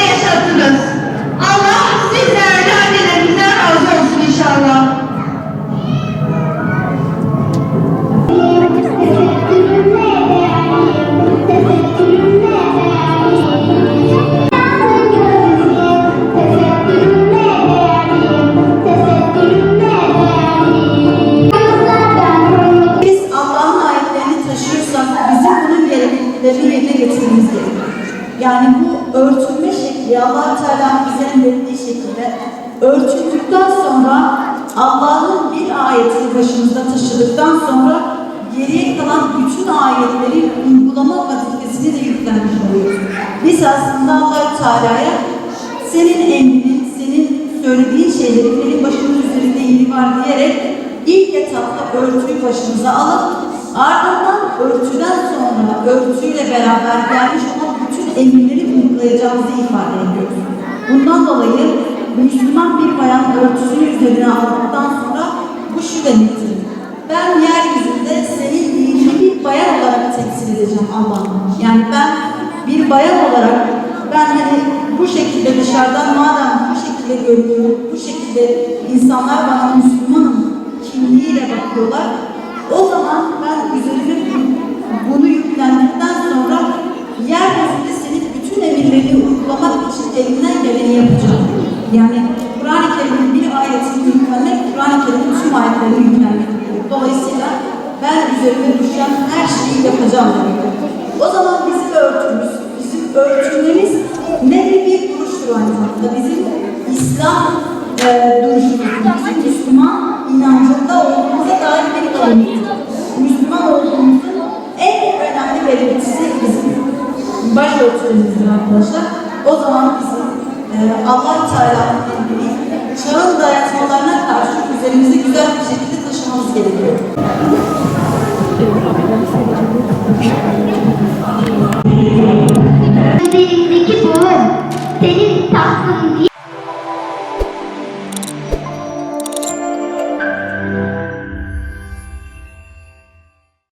yaşattınız. Allah sizlerle annelerimizden razı olsun inşallah. Yerine getirmemiz gerekiyor. Yani bu örtülme şekli Allah-u Teala'nın bize emrettiği şekilde örtüldükten sonra Allah'ın bir ayetini başımızda taşıdıktan sonra geriye kalan bütün ayetleri uygulama vazifesini de yüklenmiş oluyoruz. Biz aslında Allah-u Teala'ya senin emrinin, senin söylediğin şeyleri benim başımın üzerinde yeri var diyerek ilk etapta örtüyü başımıza alıp ardından örtüden sonra örtüyle beraber gelmiş olan bütün emirleri uygulayacağımızı ifade ediyoruz. Bundan dolayı Müslüman bir bayan örtüsünü üzerine aldıktan sonra bu şu demektir: ben yeryüzünde senin dinini bir bayan olarak temsil edeceğim Allah'ım. Yani ben bir bayan olarak bu şekilde dışarıdan madem bu şekilde görünüyor, bu şekilde insanlar bana Müslümanım kimliğiyle bakıyorlar, o zaman ben üzerine bunu yüklendikten sonra yeryüzünde senin bütün emirlerini uygulamak için elimden geleni yapacağım. Yani Kur'an-ı Kerim'in bir ayetini yüklenmek, Kur'an-ı Kerim'in tüm ayetlerini yüklenmek. Dolayısıyla ben üzerime düşen her şeyi yapacağım demek. O zaman bizim örtümüz, bizim örtümemiz ne bir duruştur aynı zamanda. Bizim İslam duruşumuz, bizim Müslüman inancında olduğumuza dair bir kanıttır. Müslüman olduğumuzun en önemli belirtisi bizim başörtülerimizdir arkadaşlar. O zaman bizim Allah-u Teala'nın çağın dayatmalarına karşı üzerimizi güzel bir şekilde taşımamız gerekiyor.